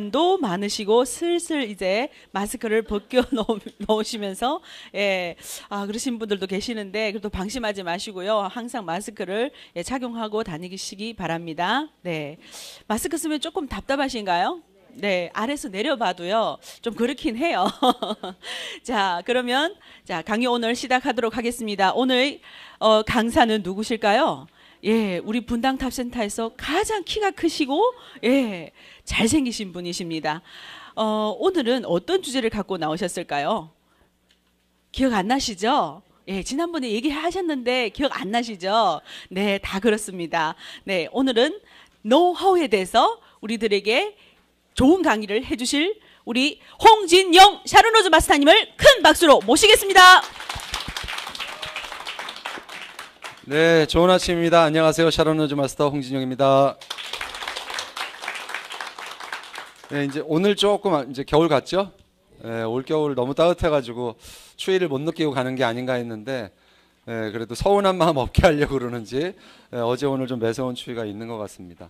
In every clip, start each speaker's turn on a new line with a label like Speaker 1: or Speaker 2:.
Speaker 1: 분도 많으시고 슬슬 이제 마스크를 벗겨 놓으시면서 그러신 분들도 계시는데 그래도 방심하지 마시고요. 항상 마스크를 착용하고 다니시기 바랍니다. 네, 마스크 쓰면 조금 답답하신가요? 네, 아래서 내려봐도요, 좀 그렇긴 해요. 자, 그러면, 강의 오늘 시작하도록 하겠습니다. 오늘, 강사는 누구실까요? 예, 우리 분당탑센터에서 가장 키가 크시고, 잘생기신 분이십니다. 오늘은 어떤 주제를 갖고 나오셨을까요? 기억 안 나시죠? 예, 지난번에 얘기하셨는데 기억 안 나시죠? 네, 다 그렇습니다. 네, 오늘은 노하우에 대해서 우리들에게 좋은 강의를 해주실 우리 홍진영 샤론로즈 마스터님을 큰 박수로 모시겠습니다.
Speaker 2: 네, 좋은 아침입니다. 안녕하세요. 샤론로즈 마스터 홍진영입니다. 네, 이제 오늘 조금 이제 겨울 같죠? 네, 올겨울 너무 따뜻해가지고 추위를 못 느끼고 가는 게 아닌가 했는데, 그래도 서운한 마음 없게 하려고 그러는지 어제 오늘 좀 매서운 추위가 있는 것 같습니다.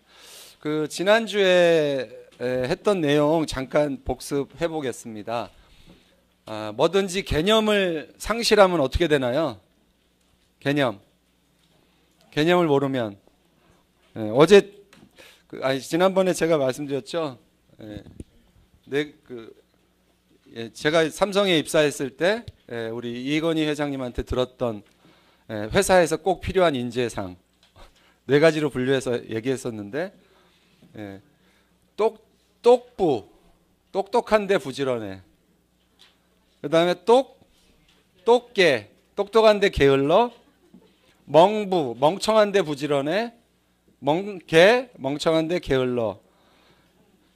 Speaker 2: 그 지난주에 했던 내용 잠깐 복습해 보겠습니다. 뭐든지 개념을 상실하면 어떻게 되나요? 개념을 모르면 어제 지난번에 제가 말씀드렸죠. 제가 삼성에 입사했을 때 우리 이건희 회장님한테 들었던 회사에서 꼭 필요한 인재상 4가지로 분류해서 얘기했었는데, 똑똑한데 부지런해. 그 다음에 똑똑한데 게을러. 멍청한데 부지런해. 멍청한데 게을러.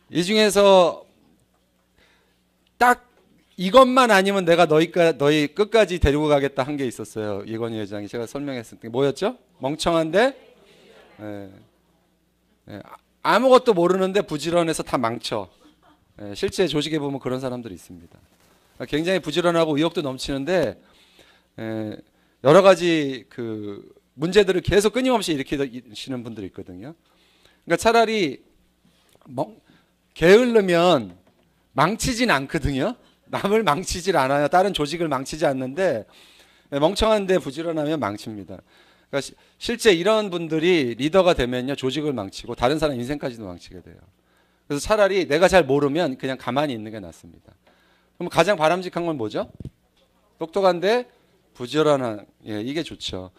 Speaker 2: 이 중에서 딱 이것만 아니면 내가 너희 끝까지 데리고 가겠다 한 게 있었어요. 이건희 회장이 제가 설명했을 때 뭐였죠? 멍청한데 아무것도 모르는데 부지런해서 다 망쳐. 실제 조직에 보면 그런 사람들이 있습니다. 굉장히 부지런하고 의욕도 넘치는데 여러 가지 그 문제들을 계속 끊임없이 일으키시는 분들이 있거든요. 그러니까 차라리 게으르면 망치진 않거든요. 남을 망치질 않아요. 다른 조직을 망치지 않는데 멍청한데 부지런하면 망칩니다. 그러니까 실제 이런 분들이 리더가 되면요, 조직을 망치고 다른 사람 인생까지도 망치게 돼요. 그래서 차라리 내가 잘 모르면 그냥 가만히 있는 게 낫습니다. 그럼 가장 바람직한 건 뭐죠? 똑똑한데 부지런한, 이게 좋죠.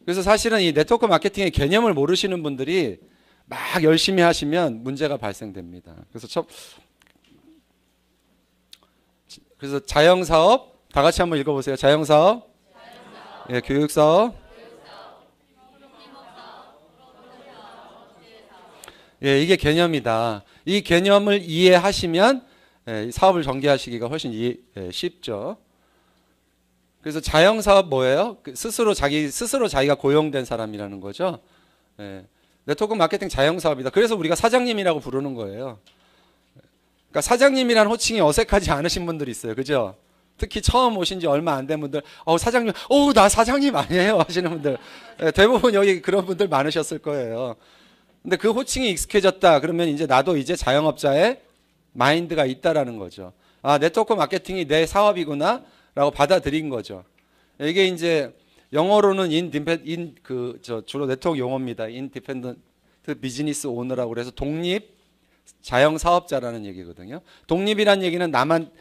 Speaker 2: 그래서 사실은 이 네트워크 마케팅의 개념을 모르시는 분들이 막 열심히 하시면 문제가 발생됩니다. 그래서 자영사업, 다 같이 한번 읽어보세요. 자영사업, 교육사업, 이게 개념이다. 이 개념을 이해하시면 사업을 전개하시기가 훨씬 쉽죠. 그래서 자영사업 뭐예요? 스스로 자기가 고용된 사람이라는 거죠. 네트워크 마케팅 자영사업이다. 그래서 우리가 사장님이라고 부르는 거예요. 그러니까 사장님이라는 호칭이 어색하지 않으신 분들이 있어요. 그죠? 특히 처음 오신 지 얼마 안 된 분들, 사장님, 나 사장님 아니에요 하시는 분들, 대부분 여기 그런 분들 많으셨을 거예요. 근데 그 호칭이 익숙해졌다 그러면 이제 나도 이제 자영업자의 마인드가 있다라는 거죠. 네트워크 마케팅이 내 사업이구나 라고 받아들인 거죠. 이게 이제 영어로는 주로 네트워크 용어입니다. 인디펜던트 비즈니스 오너라고 그래서 독립 자영 사업자라는 얘기거든요. 독립이란 얘기는 나만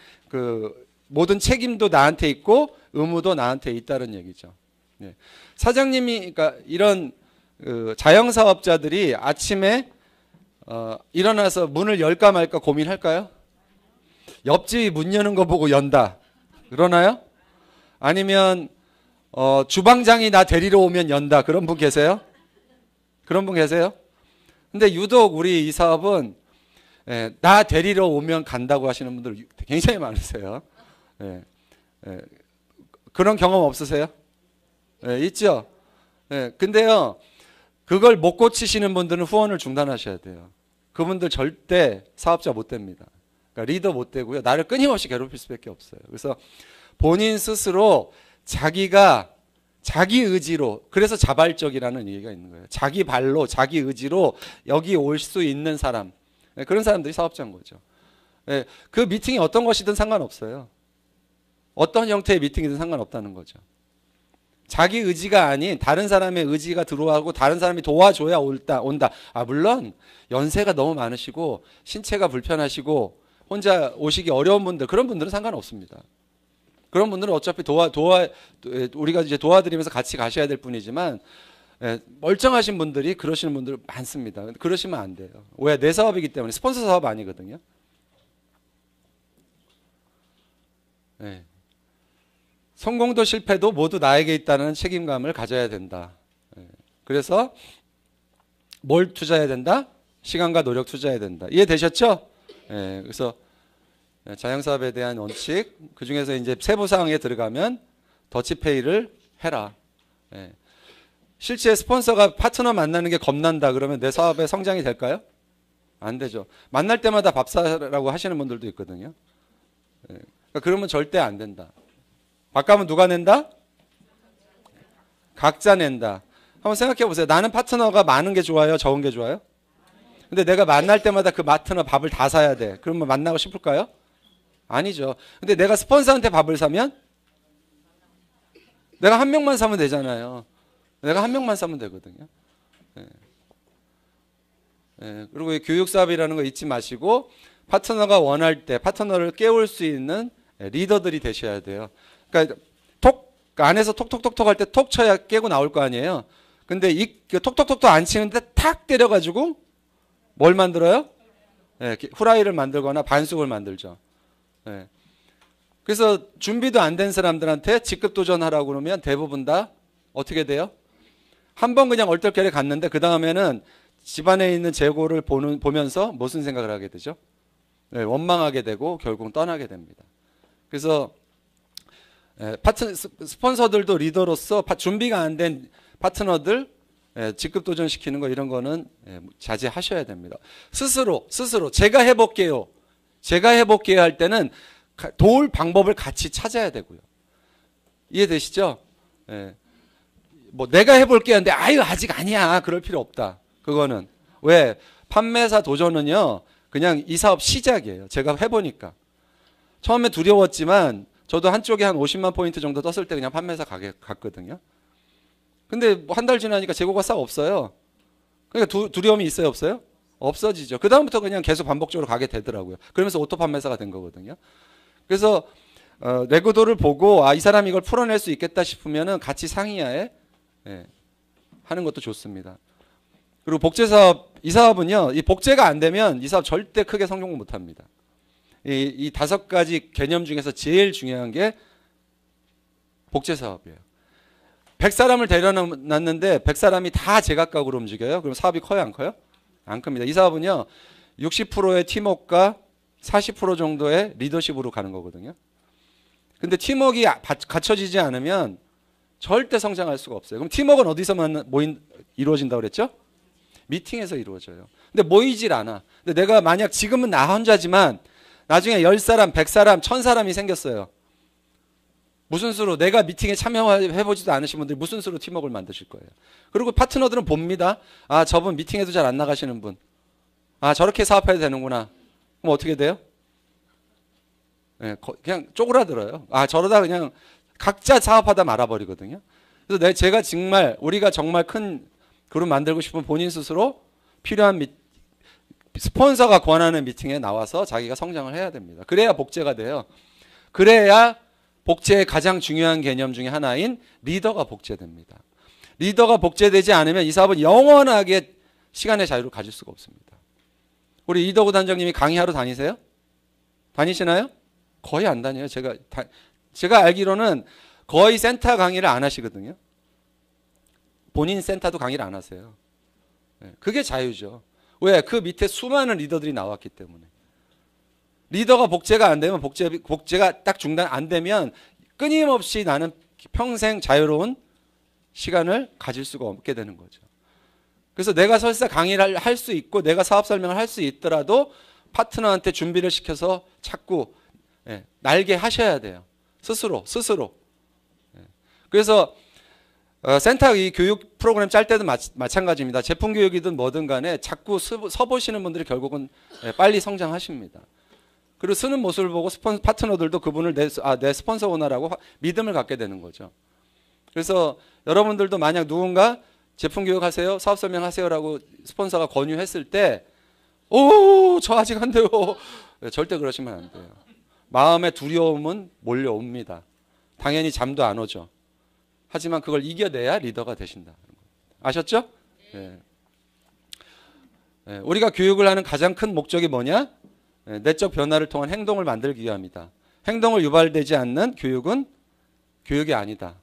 Speaker 2: 모든 책임도 나한테 있고 의무도 나한테 있다는 얘기죠. 사장님이 그러니까 이런 자영사업자들이 아침에 일어나서 문을 열까 말까 고민할까요? 옆집이 문 여는 거 보고 연다. 그러나요? 아니면 주방장이 나 데리러 오면 연다. 그런 분 계세요? 그런 분 계세요? 근데 유독 우리 이 사업은 나 데리러 오면 간다고 하시는 분들 굉장히 많으세요. 그런 경험 없으세요? 있죠? 근데요, 그걸 못 고치시는 분들은 후원을 중단하셔야 돼요. 그분들 절대 사업자 못 됩니다. 그러니까 리더 못 되고요. 나를 끊임없이 괴롭힐 수밖에 없어요. 그래서 본인 스스로 자기가 자기 의지로, 그래서 자발적이라는 얘기가 있는 거예요. 자기 발로, 자기 의지로 여기 올 수 있는 사람, 그런 사람들이 사업자인 거죠. 예, 그 미팅이 어떤 것이든 상관없어요. 어떤 형태의 미팅이든 상관없다는 거죠. 자기 의지가 아닌 다른 사람의 의지가 들어가고 다른 사람이 도와줘야 온다. 아, 물론 연세가 너무 많으시고 신체가 불편하시고 혼자 오시기 어려운 분들, 그런 분들은 상관없습니다. 그런 분들은 어차피 우리가 이제 도와드리면서 같이 가셔야 될 뿐이지만, 예, 멀쩡하신 분들이 그러시는 분들 많습니다. 그러시면 안 돼요. 왜? 내 사업이기 때문에. 스폰서 사업 아니거든요. 예. 성공도 실패도 모두 나에게 있다는 책임감을 가져야 된다. 예. 그래서 뭘 투자해야 된다? 시간과 노력 투자해야 된다. 이해되셨죠? 예. 그래서 자영사업에 대한 원칙, 그 중에서 이제 세부사항에 들어가면 더치페이를 해라. 예. 실제 스폰서가 파트너 만나는 게 겁난다 그러면 내 사업의 성장이 될까요? 안 되죠. 만날 때마다 밥 사라고 하시는 분들도 있거든요. 예. 그러니까 그러면 절대 안 된다. 밥값은 누가 낸다? 각자 낸다. 한번 생각해 보세요. 나는 파트너가 많은 게 좋아요? 적은 게 좋아요? 근데 내가 만날 때마다 그 파트너 밥을 다 사야 돼. 그러면 만나고 싶을까요? 아니죠. 근데 내가 스폰서한테 밥을 사면 내가 한 명만 사면 되잖아요. 내가 한 명만 사면 되거든요. 예. 예. 그리고 이 교육사업이라는 거 잊지 마시고 파트너가 원할 때 파트너를 깨울 수 있는 리더들이 되셔야 돼요. 그러니까 안에서 톡톡톡톡 할 때 톡 쳐야 깨고 나올 거 아니에요. 근데 톡톡톡톡 안 치는데 탁 때려가지고 뭘 만들어요? 예, 후라이를 만들거나 반숙을 만들죠. 예. 그래서 준비도 안 된 사람들한테 직급 도전하라고 그러면 대부분 다 어떻게 돼요? 한 번 그냥 얼떨결에 갔는데 그 다음에는 집안에 있는 재고를 보면서 무슨 생각을 하게 되죠? 예, 원망하게 되고 결국 떠나게 됩니다. 그래서 스폰서들도 리더로서 준비가 안 된 파트너들 직급 도전시키는 거 이런 거는 자제하셔야 됩니다. 스스로 제가 해볼게요. 제가 해볼게요 할 때는 도울 방법을 같이 찾아야 되고요. 이해되시죠? 뭐 내가 해볼게요 하는데 아유 아직 아니야 그럴 필요 없다. 그거는 왜? 판매사 도전은요 그냥 이 사업 시작이에요. 제가 해보니까 처음에 두려웠지만 저도 한쪽에 한 50만 포인트 정도 떴을 때 그냥 판매사 갔거든요. 근데 뭐 한 달 지나니까 재고가 싹 없어요. 그러니까 두려움이 있어요 없어요? 없어지죠. 그 다음부터 그냥 계속 반복적으로 가게 되더라고요. 그러면서 오토 판매사가 된 거거든요. 그래서 내구도를 보고 이 사람이 이걸 풀어낼 수 있겠다 싶으면은 같이 상의하에 하는 것도 좋습니다. 그리고 복제 사업, 이 사업은요, 이 복제가 안 되면 이 사업 절대 크게 성공 못 합니다. 이 5가지 개념 중에서 제일 중요한 게 복제 사업이에요. 100사람을 데려놨는데 100사람이 다 제각각으로 움직여요. 그럼 사업이 커요, 안 커요? 안 큽니다. 이 사업은요, 60%의 팀워크가 40% 정도의 리더십으로 가는 거거든요. 근데 팀워크가 갖춰지지 않으면 절대 성장할 수가 없어요. 그럼 팀워크는 어디서 이루어진다고 그랬죠? 미팅에서 이루어져요. 근데 모이질 않아. 근데 내가 만약 지금은 나 혼자지만 나중에 10사람, 100사람, 1000사람이 생겼어요. 무슨 수로 내가 미팅에 참여해보지도 않으신 분들이 무슨 수로 팀워크를 만드실 거예요. 그리고 파트너들은 봅니다. 아, 저분 미팅에도 잘 안 나가시는 분. 아, 저렇게 사업해야 되는구나. 그럼 어떻게 돼요? 그냥 쪼그라들어요. 아, 저러다 그냥 각자 사업하다 말아버리거든요. 그래서 제가 정말 우리가 정말 큰 그룹 만들고 싶은 본인 스스로 필요한 스폰서가 권하는 미팅에 나와서 자기가 성장을 해야 됩니다. 그래야 복제가 돼요. 그래야 복제의 가장 중요한 개념 중에 하나인 리더가 복제됩니다. 리더가 복제되지 않으면 이 사업은 영원하게 시간의 자유를 가질 수가 없습니다. 우리 이덕우 단장님이 강의하러 다니세요? 다니시나요? 거의 안 다녀요. 제가 알기로는 거의 센터 강의를 안 하시거든요. 본인 센터도 강의를 안 하세요. 그게 자유죠. 왜? 그 밑에 수많은 리더들이 나왔기 때문에. 리더가 복제가 안 되면 복제가 딱 중단 안 되면 끊임없이 나는 평생 자유로운 시간을 가질 수가 없게 되는 거죠. 그래서 내가 설사 강의를 할 수 있고 내가 사업 설명을 할 수 있더라도 파트너한테 준비를 시켜서 자꾸 날게 하셔야 돼요. 스스로. 그래서 센터 이 교육 프로그램 짤 때도 마찬가지입니다. 제품 교육이든 뭐든 간에 자꾸 서보시는 분들이 결국은 빨리 성장하십니다. 그리고 쓰는 모습을 보고 파트너들도 그분을 내 스폰서구나라고 믿음을 갖게 되는 거죠. 그래서 여러분들도 만약 누군가 제품 교육하세요, 사업 설명하세요라고 스폰서가 권유했을 때, 저 아직 안 돼요. 절대 그러시면 안 돼요. 마음의 두려움은 몰려옵니다. 당연히 잠도 안 오죠. 하지만 그걸 이겨내야 리더가 되신다. 아셨죠? 네. 네. 우리가 교육을 하는 가장 큰 목적이 뭐냐? 네. 내적 변화를 통한 행동을 만들기 위함이다. 행동을 유발되지 않는 교육은 교육이 아니다.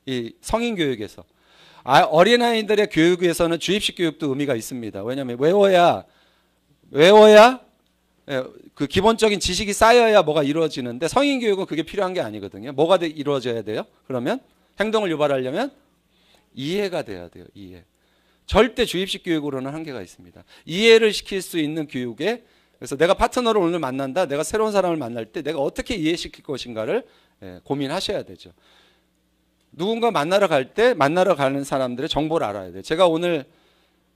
Speaker 2: 이 성인 교육에서. 어린아이들의 교육에서는 주입식 교육도 의미가 있습니다. 왜냐하면 외워야 그 기본적인 지식이 쌓여야 뭐가 이루어지는데 성인 교육은 그게 필요한 게 아니거든요. 뭐가 이루어져야 돼요? 그러면 행동을 유발하려면 이해가 돼야 돼요. 이해. 절대 주입식 교육으로는 한계가 있습니다. 이해를 시킬 수 있는 교육에, 그래서 내가 파트너를 오늘 만난다, 내가 새로운 사람을 만날 때 내가 어떻게 이해시킬 것인가를 고민하셔야 되죠. 누군가 만나러 갈 때 만나러 가는 사람들의 정보를 알아야 돼요. 제가 오늘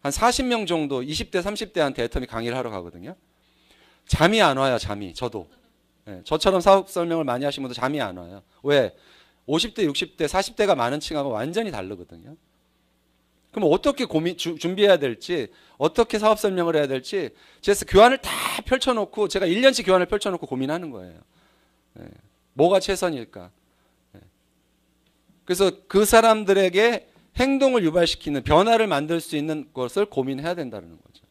Speaker 2: 한 40명 정도 20대 30대한테 애터미 강의를 하러 가거든요. 잠이 안 와요. 잠이. 저도. 저처럼 사업 설명을 많이 하신 분도 잠이 안 와요. 왜? 50대 60대 40대가 많은 층하고 완전히 다르거든요. 그럼 어떻게 준비해야 될지, 어떻게 사업 설명을 해야 될지, 그래서 교환을 다 펼쳐놓고, 제가 1년치 교환을 펼쳐놓고 고민하는 거예요. 뭐가 최선일까? 그래서 그 사람들에게 행동을 유발시키는, 변화를 만들 수 있는 것을 고민해야 된다는 거죠.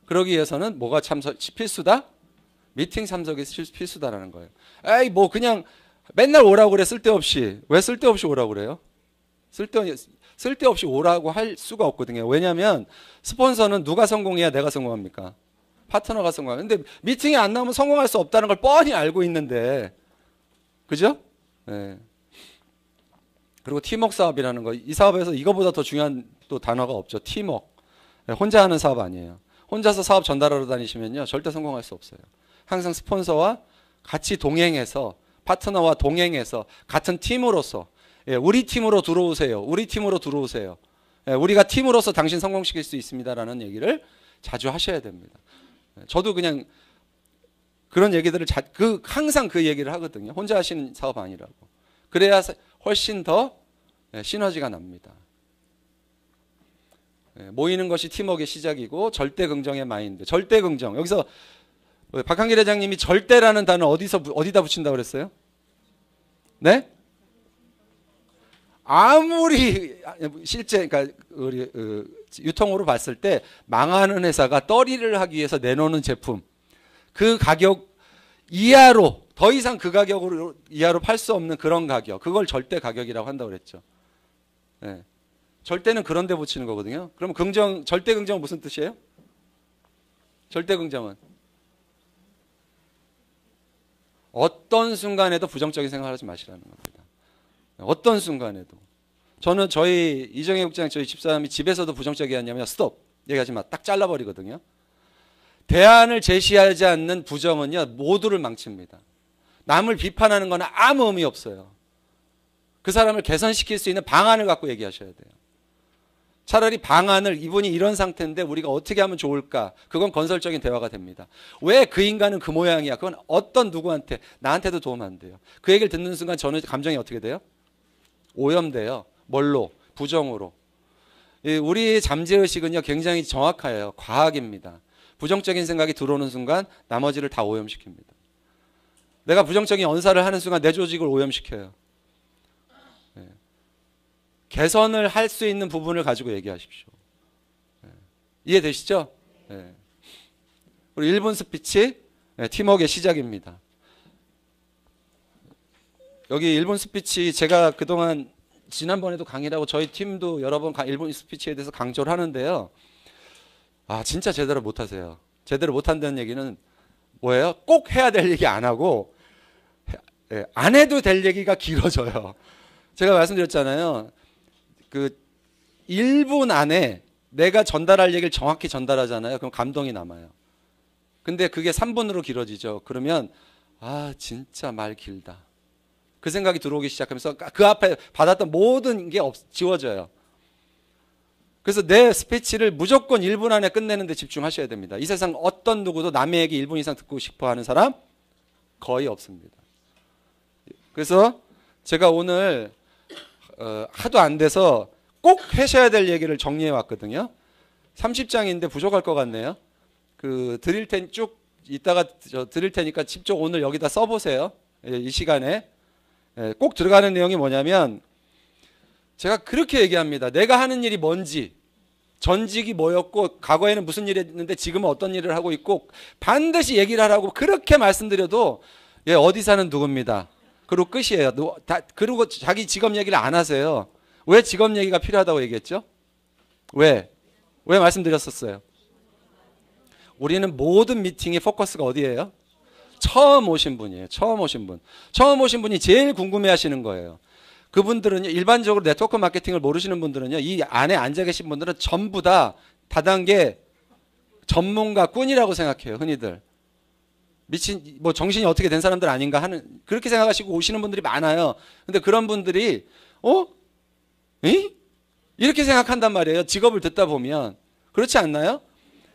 Speaker 2: 그러기 위해서는 뭐가 필수다? 미팅 참석이 필수다라는 거예요. 에이, 뭐 그냥 맨날 오라고 그래, 쓸데없이. 왜 쓸데없이 오라고 그래요? 쓸데없이 오라고 할 수가 없거든요. 왜냐하면 스폰서는 누가 성공해야 내가 성공합니까? 파트너가 성공합니다. 근데 미팅에 안 나오면 성공할 수 없다는 걸 뻔히 알고 있는데, 그죠? 네. 그리고 팀워크 사업이라는 거, 이 사업에서 이거보다 더 중요한 또 단어가 없죠. 팀워크. 혼자 하는 사업 아니에요. 혼자서 사업 전달하러 다니시면요, 절대 성공할 수 없어요. 항상 스폰서와 같이 동행해서, 파트너와 동행해서 같은 팀으로서, 우리 팀으로 들어오세요. 우리 팀으로 들어오세요. 우리가 팀으로서 당신 성공시킬 수 있습니다라는 얘기를 자주 하셔야 됩니다. 저도 그냥 그런 얘기들을 항상 그 얘기를 하거든요. 혼자 하시는 사업 아니라고. 그래야 훨씬 더 시너지가 납니다. 모이는 것이 팀워크의 시작이고, 절대 긍정의 마인드. 절대 긍정. 여기서 박한길 회장님이 절대라는 단어 어디다 붙인다고 그랬어요? 네? 아무리 실제, 그러니까 우리 유통으로 봤을 때 망하는 회사가 떨이를 하기 위해서 내놓는 제품, 그 가격 이하로, 더 이상 그 가격으로 이하로 팔 수 없는 그런 가격, 그걸 절대 가격이라고 한다고 그랬죠. 네. 절대는 그런 데 붙이는 거거든요. 그럼 절대 긍정은 무슨 뜻이에요? 절대 긍정은 어떤 순간에도 부정적인 생각을 하지 마시라는 겁니다. 어떤 순간에도. 저는 저희 이정혜 국장, 저희 집사람이 집에서도 부정적이었냐면 스톱 얘기하지 마, 딱 잘라버리거든요. 대안을 제시하지 않는 부정은요, 모두를 망칩니다. 남을 비판하는 건 아무 의미 없어요. 그 사람을 개선시킬 수 있는 방안을 갖고 얘기하셔야 돼요. 차라리 방안을, 이분이 이런 상태인데 우리가 어떻게 하면 좋을까? 그건 건설적인 대화가 됩니다. 왜 그 인간은 그 모양이야? 그건 어떤 누구한테, 나한테도 도움 안 돼요. 그 얘기를 듣는 순간 저는 감정이 어떻게 돼요? 오염돼요. 뭘로? 부정으로. 우리 잠재의식은요, 굉장히 정확해요. 과학입니다. 부정적인 생각이 들어오는 순간 나머지를 다 오염시킵니다. 내가 부정적인 언사를 하는 순간 내 조직을 오염시켜요. 네. 개선을 할 수 있는 부분을 가지고 얘기하십시오. 네. 이해되시죠? 네. 우리 1분 스피치, 팀워크의 시작입니다. 여기 1분 스피치, 제가 그동안 지난번에도 강의를 하고 저희 팀도 여러 번 1분 스피치에 대해서 강조를 하는데요. 진짜 제대로 못하세요. 제대로 못한다는 얘기는 뭐예요? 꼭 해야 될 얘기 안 하고 안 해도 될 얘기가 길어져요. 제가 말씀드렸잖아요. 그 1분 안에 내가 전달할 얘기를 정확히 전달하잖아요. 그럼 감동이 남아요. 근데 그게 3분으로 길어지죠. 그러면 진짜 말 길다. 그 생각이 들어오기 시작하면서 그 앞에 받았던 모든 게 지워져요. 그래서 내 스피치를 무조건 1분 안에 끝내는 데 집중하셔야 됩니다. 이 세상 어떤 누구도 남의 얘기 1분 이상 듣고 싶어 하는 사람 거의 없습니다. 그래서 제가 오늘 하도 안 돼서 꼭 하셔야 될 얘기를 정리해 왔거든요. 30장인데 부족할 것 같네요. 드릴 테니 쭉 이따가 드릴 테니까 직접 오늘 여기다 써보세요. 이 시간에. 꼭 들어가는 내용이 뭐냐면 제가 그렇게 얘기합니다. 내가 하는 일이 뭔지, 전직이 뭐였고 과거에는 무슨 일을 했는데 지금은 어떤 일을 하고 있고 반드시 얘기를 하라고 그렇게 말씀드려도 어디 사는 누구입니다. 그리고 끝이에요. 그리고 자기 직업 얘기를 안 하세요. 왜 직업 얘기가 필요하다고 얘기했죠? 왜 말씀드렸었어요? 우리는 모든 미팅의 포커스가 어디예요? 처음 오신 분이에요. 처음 오신 분. 처음 오신 분이 제일 궁금해 하시는 거예요. 그분들은요, 일반적으로 네트워크 마케팅을 모르시는 분들은요, 이 안에 앉아 계신 분들은 전부 다 다단계 전문가 꾼이라고 생각해요. 흔히들. 미친, 정신이 어떻게 된 사람들 아닌가 하는, 그렇게 생각하시고 오시는 분들이 많아요. 근데 그런 분들이, 이렇게 생각한단 말이에요. 직업을 듣다 보면. 그렇지 않나요?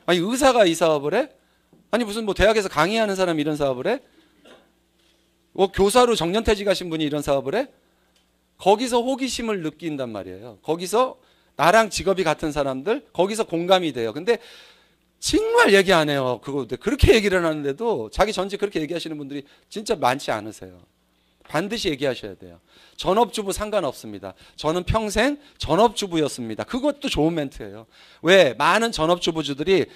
Speaker 2: 아니, 의사가 이 사업을 해? 아니, 무슨 대학에서 강의하는 사람이 이런 사업을 해? 교사로 정년퇴직 하신 분이 이런 사업을 해? 거기서 호기심을 느낀단 말이에요. 거기서 나랑 직업이 같은 사람들, 거기서 공감이 돼요. 근데 정말 얘기 안 해요. 그렇게 얘기를 하는데도 자기 전직 그렇게 얘기하시는 분들이 진짜 많지 않으세요. 반드시 얘기하셔야 돼요. 전업주부 상관없습니다. 저는 평생 전업주부였습니다. 그것도 좋은 멘트예요. 왜? 많은 전업주부주들이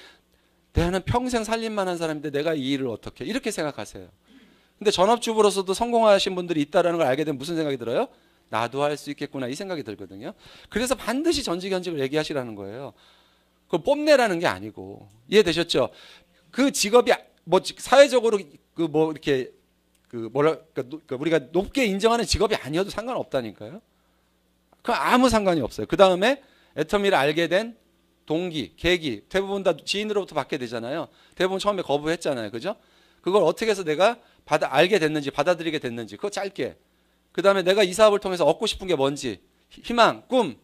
Speaker 2: 나는 평생 살림만 한 사람인데 내가 이 일을 어떻게 이렇게 생각하세요. 근데 전업주부로서도 성공하신 분들이 있다는 걸 알게 되면 무슨 생각이 들어요? 나도 할 수 있겠구나 이 생각이 들거든요. 그래서 반드시 전직 현직을 얘기하시라는 거예요. 그걸 뽐내라는 게 아니고. 이해되셨죠? 그 직업이 사회적으로 이렇게 우리가 높게 인정하는 직업이 아니어도 상관없다니까요. 그럼 아무 상관이 없어요. 그 다음에 애터미를 알게 된 동기, 계기, 대부분 다 지인으로부터 받게 되잖아요. 대부분 처음에 거부했잖아요. 그죠? 그걸 어떻게 해서 내가 알게 됐는지, 받아들이게 됐는지, 그거 짧게. 그 다음에 내가 이 사업을 통해서 얻고 싶은 게 뭔지, 희망, 꿈,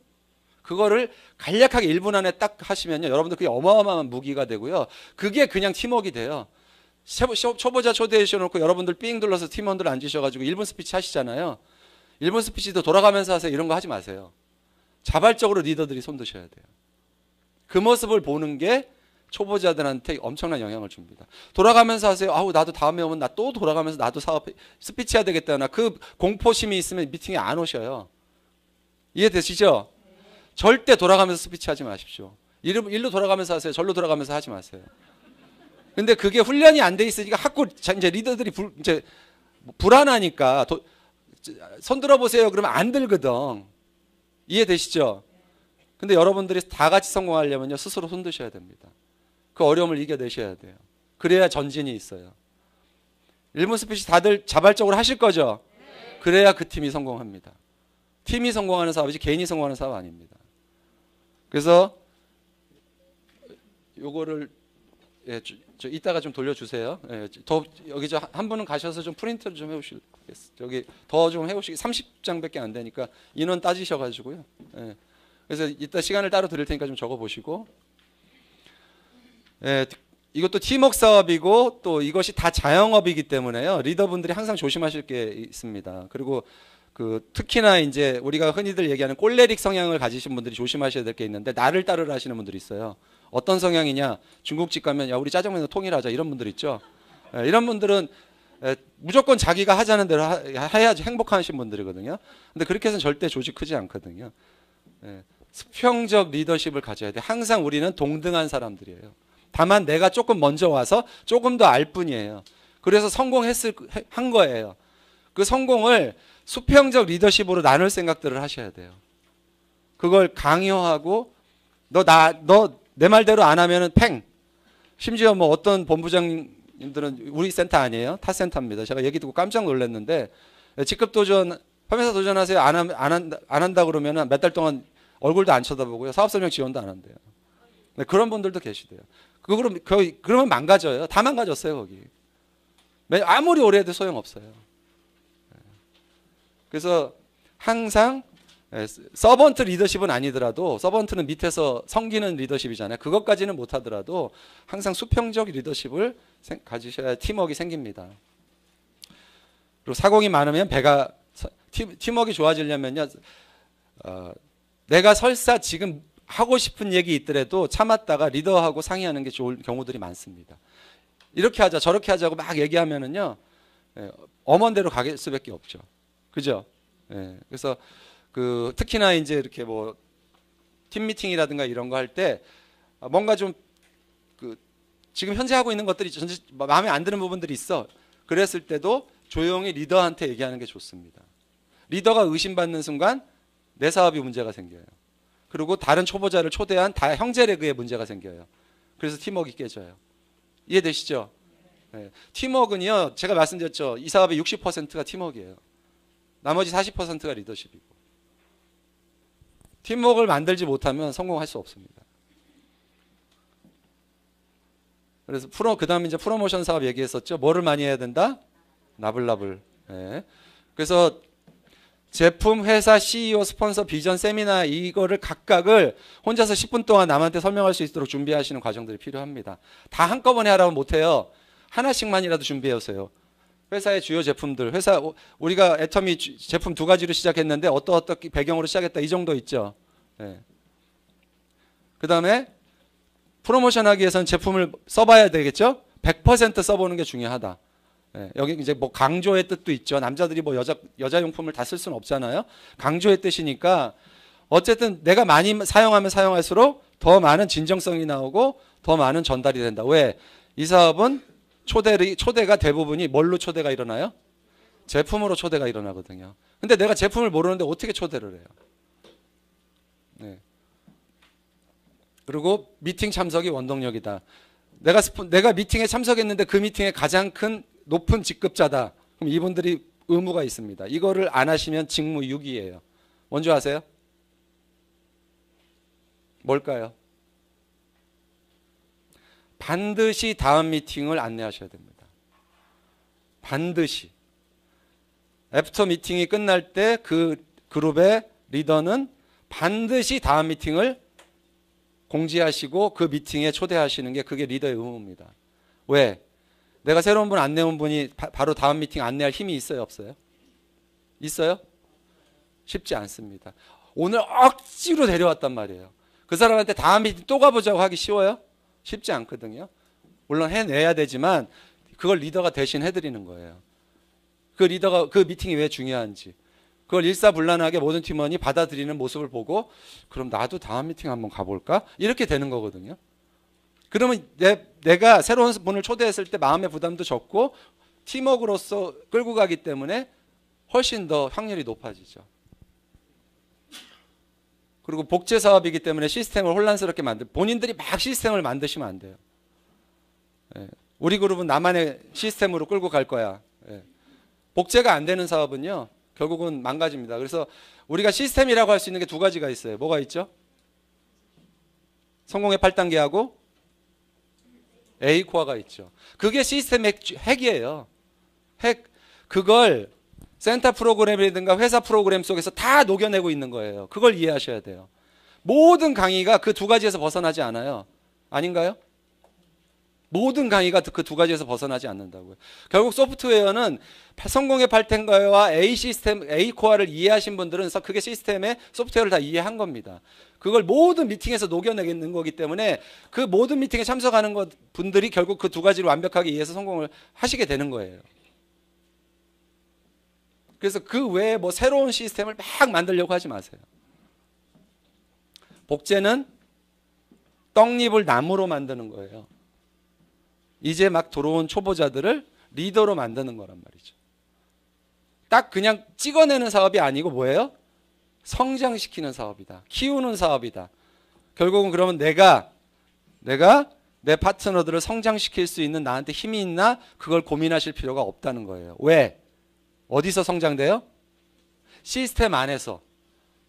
Speaker 2: 그거를 간략하게 1분 안에 딱 하시면요. 여러분들 그게 어마어마한 무기가 되고요. 그게 그냥 팀워크가 돼요. 초보자 초대해 주셔놓고 여러분들 삥 둘러서 팀원들 앉으셔가지고 1분 스피치 하시잖아요. 1분 스피치도 돌아가면서 하세요. 이런 거 하지 마세요. 자발적으로 리더들이 손드셔야 돼요. 그 모습을 보는 게 초보자들한테 엄청난 영향을 줍니다. 돌아가면서 하세요. 아우 나도 다음에 오면 나 또 돌아가면서 나도 사업 스피치 해야 되겠다나 그 공포심이 있으면 미팅에 안 오셔요. 이해되시죠? 절대 돌아가면서 스피치 하지 마십시오. 일로 돌아가면서 하세요. 절로 돌아가면서 하지 마세요. 근데 그게 훈련이 안 돼 있으니까 이제 리더들이 이제 불안하니까 손 들어보세요. 그러면 안 들거든. 이해되시죠? 근데 여러분들이 다 같이 성공하려면요. 스스로 손 드셔야 됩니다. 그 어려움을 이겨내셔야 돼요. 그래야 전진이 있어요. 1분 스피치 다들 자발적으로 하실 거죠? 그래야 그 팀이 성공합니다. 팀이 성공하는 사업이지 개인이 성공하는 사업 아닙니다. 그래서 요거를 이따가 좀 돌려주세요. 여기 한 분은 가셔서 좀 프린트를 좀 해오실. 여기 더 좀 해오시기 30장밖에 안 되니까 인원 따지셔가지고요. 그래서 이따 시간을 따로 드릴 테니까 좀 적어보시고. 이것도 팀워크 사업이고 또 이것이 다 자영업이기 때문에요. 리더분들이 항상 조심하실 게 있습니다. 그리고 특히나 이제 우리가 흔히들 얘기하는 꼴레릭 성향을 가지신 분들이 조심하셔야 될 게 있는데 나를 따르라 하시는 분들이 있어요. 어떤 성향이냐? 중국집 가면 야 우리 짜장면을 통일하자 이런 분들 있죠. 이런 분들은 무조건 자기가 하자는 대로 해야지 행복하신 분들이거든요. 근데 그렇게 해서는 절대 조직 크지 않거든요. 수평적 리더십을 가져야 돼. 항상 우리는 동등한 사람들이에요. 다만 내가 조금 먼저 와서 조금 더 알 뿐이에요. 그래서 한 거예요. 그 성공을 수평적 리더십으로 나눌 생각들을 하셔야 돼요. 그걸 강요하고 너 내 말대로 안 하면은 팽. 심지어 어떤 본부장님들은 우리 센터 아니에요. 타 센터입니다. 제가 얘기 듣고 깜짝 놀랐는데 직급 도전, 회사 도전하세요. 안 한다 그러면은 몇 달 동안 얼굴도 안 쳐다보고요. 사업 설명 지원도 안 한대요. 네, 그런 분들도 계시대요. 그러면 망가져요. 다 망가졌어요, 거기. 아무리 오래 해도 소용없어요. 그래서 항상 서번트 리더십은 아니더라도 서번트는 밑에서 섬기는 리더십이잖아요. 그것까지는 못하더라도 항상 수평적 리더십을 가지셔야 팀워크가 생깁니다. 그리고 사공이 많으면 배가 팀워크가 좋아지려면요. 내가 설사 지금 하고 싶은 얘기 있더라도 참았다가 리더하고 상의하는 게 좋을 경우들이 많습니다. 이렇게 하자 저렇게 하자고 막 얘기하면은요. 엄원대로 갈 수밖에 없죠. 그죠? 그래서 특히나 이제 이렇게 뭐 팀 미팅이라든가 이런 거 할 때 뭔가 좀 지금 현재 하고 있는 것들이 마음에 안 드는 부분들이 있어. 그랬을 때도 조용히 리더한테 얘기하는 게 좋습니다. 리더가 의심받는 순간 내 사업이 문제가 생겨요. 그리고 다른 초보자를 초대한 다 형제레그에 문제가 생겨요. 그래서 팀워크가 깨져요. 이해되시죠? 팀워크는요, 제가 말씀드렸죠. 이 사업의 60%가 팀워크예요. 나머지 40%가 리더십이고. 팀워크를 만들지 못하면 성공할 수 없습니다. 그래서 그 다음에 이제 프로모션 사업 얘기했었죠. 뭐를 많이 해야 된다? 나불나불. 그래서 제품, 회사, CEO, 스폰서, 비전, 세미나 이거를 각각을 혼자서 10분 동안 남한테 설명할 수 있도록 준비하시는 과정들이 필요합니다. 다 한꺼번에 하라고 못해요. 하나씩만이라도 준비해 오세요. 회사의 주요 제품들, 우리가 애터미 제품 2가지로 시작했는데 어떻게 배경으로 시작했다 이 정도 있죠. 그 다음에 프로모션 하기 위해서는 제품을 써봐야 되겠죠. 100% 써보는 게 중요하다. 여기 이제 뭐 강조의 뜻도 있죠. 남자들이 뭐 여자 용품을 다 쓸 수는 없잖아요. 강조의 뜻이니까 어쨌든 내가 많이 사용하면 사용할수록 더 많은 진정성이 나오고 더 많은 전달이 된다. 왜? 이 사업은 초대가 대부분이 뭘로 초대가 일어나요? 제품으로 초대가 일어나거든요. 근데 내가 제품을 모르는데 어떻게 초대를 해요? 그리고 미팅 참석이 원동력이다. 내가 미팅에 참석했는데 그 미팅에 가장 큰 높은 직급자다. 그럼 이분들이 의무가 있습니다. 이거를 안 하시면 직무 유기예요. 뭔지 아세요? 뭘까요? 반드시 다음 미팅을 안내하셔야 됩니다. 반드시. 애프터 미팅이 끝날 때 그 그룹의 리더는 반드시 다음 미팅을 공지하시고 그 미팅에 초대하시는 게 그게 리더의 의무입니다. 왜? 내가 새로운 분 안내온 분이 바로 다음 미팅 안내할 힘이 있어요? 없어요? 있어요? 쉽지 않습니다. 오늘 억지로 데려왔단 말이에요. 그 사람한테 다음 미팅 또 가보자고 하기 쉬워요? 쉽지 않거든요. 물론 해내야 되지만 그걸 리더가 대신 해드리는 거예요. 그 리더가 그 미팅이 왜 중요한지 그걸 일사불란하게 모든 팀원이 받아들이는 모습을 보고 그럼 나도 다음 미팅 한번 가볼까? 이렇게 되는 거거든요. 그러면 내가 새로운 분을 초대했을 때 마음의 부담도 적고 팀워크로서 끌고 가기 때문에 훨씬 더 확률이 높아지죠. 그리고 복제 사업이기 때문에 시스템을 혼란스럽게 본인들이 막 시스템을 만드시면 안 돼요. 우리 그룹은 나만의 시스템으로 끌고 갈 거야. 복제가 안 되는 사업은요. 결국은 망가집니다. 그래서 우리가 시스템이라고 할 수 있는 게 2가지가 있어요. 뭐가 있죠? 성공의 8단계하고 A코어가 있죠. 그게 시스템 핵이에요. 핵. 그걸 센터 프로그램이라든가 회사 프로그램 속에서 다 녹여내고 있는 거예요. 그걸 이해하셔야 돼요. 모든 강의가 그 2가지에서 벗어나지 않아요. 아닌가요? 모든 강의가 그 2가지에서 벗어나지 않는다고요. 결국 소프트웨어는 성공의 8단계와 A코어를 이해하신 분들은 그게 시스템의 소프트웨어를 다 이해한 겁니다. 그걸 모든 미팅에서 녹여내는 거기 때문에 그 모든 미팅에 참석하는 분들이 결국 그 2가지를 완벽하게 이해해서 성공을 하시게 되는 거예요. 그래서 그 외에 뭐 새로운 시스템을 막 만들려고 하지 마세요. 복제는 떡잎을 나무로 만드는 거예요. 이제 막 들어온 초보자들을 리더로 만드는 거란 말이죠. 딱 그냥 찍어내는 사업이 아니고 뭐예요? 성장시키는 사업이다. 키우는 사업이다. 결국은 그러면 내가 내 파트너들을 성장시킬 수 있는 나한테 힘이 있나? 그걸 고민하실 필요가 없다는 거예요. 왜? 어디서 성장돼요? 시스템 안에서.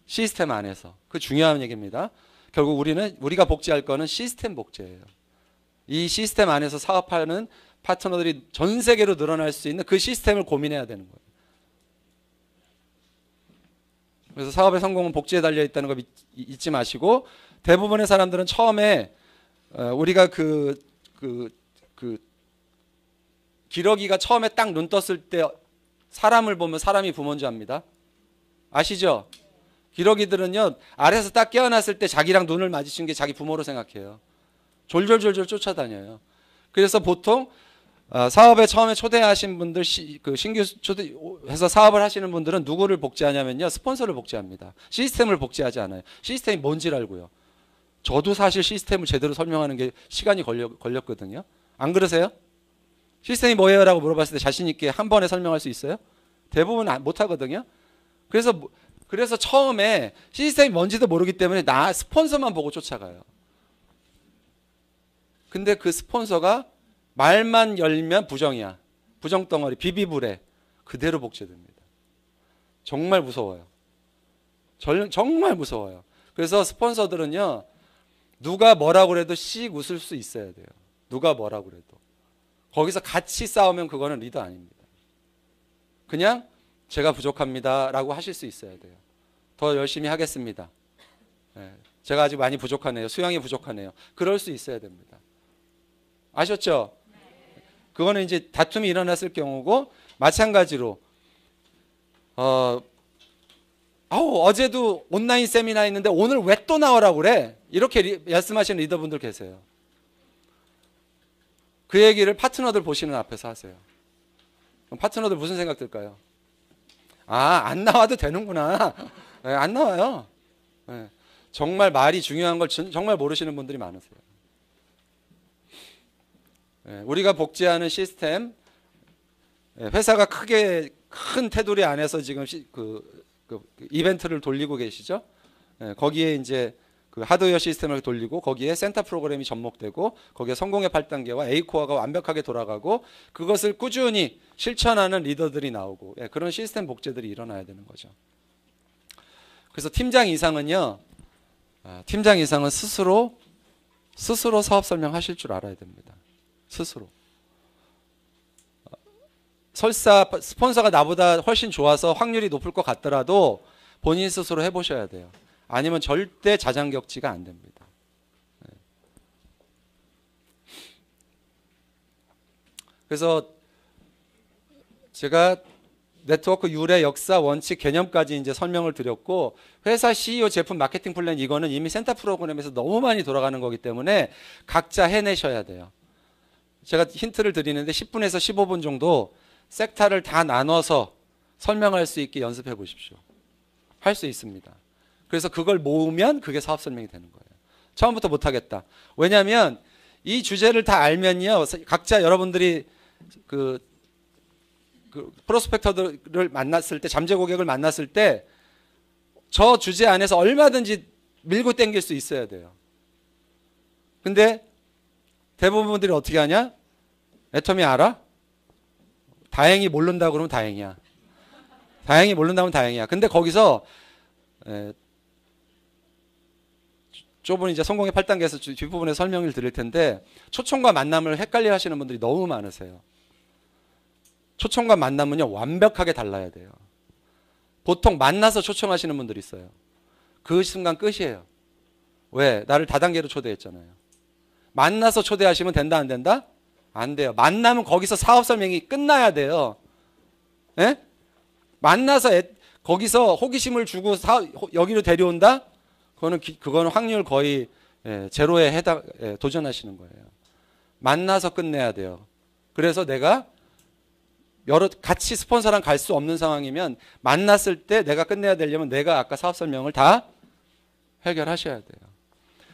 Speaker 2: 시스템 안에서. 그 중요한 얘기입니다. 결국 우리가 복제할 거는 시스템 복제예요. 이 시스템 안에서 사업하는 파트너들이 전 세계로 늘어날 수 있는 그 시스템을 고민해야 되는 거예요. 그래서 사업의 성공은 복지에 달려 있다는 거 잊지 마시고, 대부분의 사람들은 처음에 우리가 그 기러기가 처음에 딱 눈 떴을 때 사람을 보면 사람이 부모인 줄 압니다. 아시죠? 기러기들은요, 아래에서 딱 깨어났을 때 자기랑 눈을 마주친 게 자기 부모로 생각해요. 졸졸졸졸 쫓아다녀요. 그래서 보통 사업에 처음에 초대하신 분들, 신규 초대해서 사업을 하시는 분들은 누구를 복지하냐면요, 스폰서를 복지합니다. 시스템을 복지하지 않아요. 시스템이 뭔지를 알고요. 저도 사실 시스템을 제대로 설명하는 게 시간이 걸렸거든요. 안 그러세요? 시스템이 뭐예요? 라고 물어봤을 때 자신 있게 한 번에 설명할 수 있어요? 대부분 못 하거든요. 그래서 처음에 시스템이 뭔지도 모르기 때문에 나 스폰서만 보고 쫓아가요. 근데 그 스폰서가 말만 열면 부정이야. 부정덩어리, 비비불에 그대로 복제됩니다. 정말 무서워요. 정말 무서워요. 그래서 스폰서들은요, 누가 뭐라고 해도 씩 웃을 수 있어야 돼요. 누가 뭐라고 해도. 거기서 같이 싸우면 그거는 리더 아닙니다. 그냥 제가 부족합니다 라고 하실 수 있어야 돼요. 더 열심히 하겠습니다. 제가 아직 많이 부족하네요. 수양이 부족하네요. 그럴 수 있어야 됩니다. 아셨죠? 그거는 이제 다툼이 일어났을 경우고, 마찬가지로 어제도 온라인 세미나 했는데 오늘 왜 또 나오라고 그래? 이렇게 말씀하시는 리더분들 계세요. 그 얘기를 파트너들 보시는 앞에서 하세요. 그럼 파트너들 무슨 생각 들까요? 안 나와도 되는구나. 안 나와요. 정말 말이 중요한 걸 정말 모르시는 분들이 많으세요. 우리가 복지하는 시스템, 회사가 크게 큰 테두리 안에서 지금 이벤트를 돌리고 계시죠. 거기에 이제 그 하드웨어 시스템을 돌리고, 거기에 센터 프로그램이 접목되고, 거기에 성공의 8단계와 A코어가 완벽하게 돌아가고, 그것을 꾸준히 실천하는 리더들이 나오고, 그런 시스템 복제들이 일어나야 되는 거죠. 그래서 팀장 이상은요, 팀장 이상은 스스로 사업 설명하실 줄 알아야 됩니다. 스스로. 설사 스폰서가 나보다 훨씬 좋아서 확률이 높을 것 같더라도 본인 스스로 해보셔야 돼요. 아니면 절대 자장격지가 안 됩니다. 그래서 제가 네트워크 유래, 역사, 원칙, 개념까지 이제 설명을 드렸고, 회사 CEO 제품 마케팅 플랜, 이거는 이미 센터 프로그램에서 너무 많이 돌아가는 거기 때문에 각자 해내셔야 돼요. 제가 힌트를 드리는데 10분에서 15분 정도 섹터를 다 나눠서 설명할 수 있게 연습해 보십시오. 할 수 있습니다. 그래서 그걸 모으면 그게 사업 설명이 되는 거예요. 처음부터 못하겠다. 왜냐하면 이 주제를 다 알면요, 각자 여러분들이 그 프로스펙터들을 만났을 때, 잠재 고객을 만났을 때 저 주제 안에서 얼마든지 밀고 당길 수 있어야 돼요. 근데 대부분 분들이 어떻게 하냐? 애터미 알아? 다행히 모른다고 그러면 다행이야. 다행히 모른다면 다행이야. 근데 거기서 좁은 이제 성공의 8단계에서 뒷부분에 설명을 드릴 텐데, 초청과 만남을 헷갈려 하시는 분들이 너무 많으세요. 초청과 만남은요, 완벽하게 달라야 돼요. 보통 만나서 초청하시는 분들이 있어요. 그 순간 끝이에요. 왜? 나를 다단계로 초대했잖아요. 만나서 초대하시면 된다, 안 된다? 안 돼요. 만나면 거기서 사업 설명이 끝나야 돼요. 예? 만나서 거기서 호기심을 주고 여기로 데려온다? 그거는 확률 거의 제로에 도전하시는 거예요. 만나서 끝내야 돼요. 그래서 내가 같이 스폰서랑 갈 수 없는 상황이면, 만났을 때 내가 끝내야 되려면 내가 아까 사업 설명을 다 해결하셔야 돼요.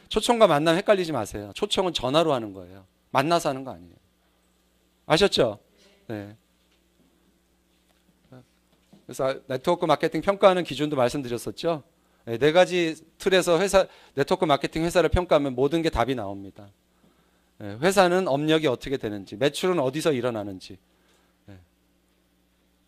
Speaker 2: 초청과 만남 헷갈리지 마세요. 초청은 전화로 하는 거예요. 만나서 하는 거 아니에요. 아셨죠? 네. 그래서 네트워크 마케팅 평가하는 기준도 말씀드렸었죠. 네 가지 틀에서 네트워크 마케팅 회사를 평가하면 모든 게 답이 나옵니다. 회사는 업력이 어떻게 되는지, 매출은 어디서 일어나는지,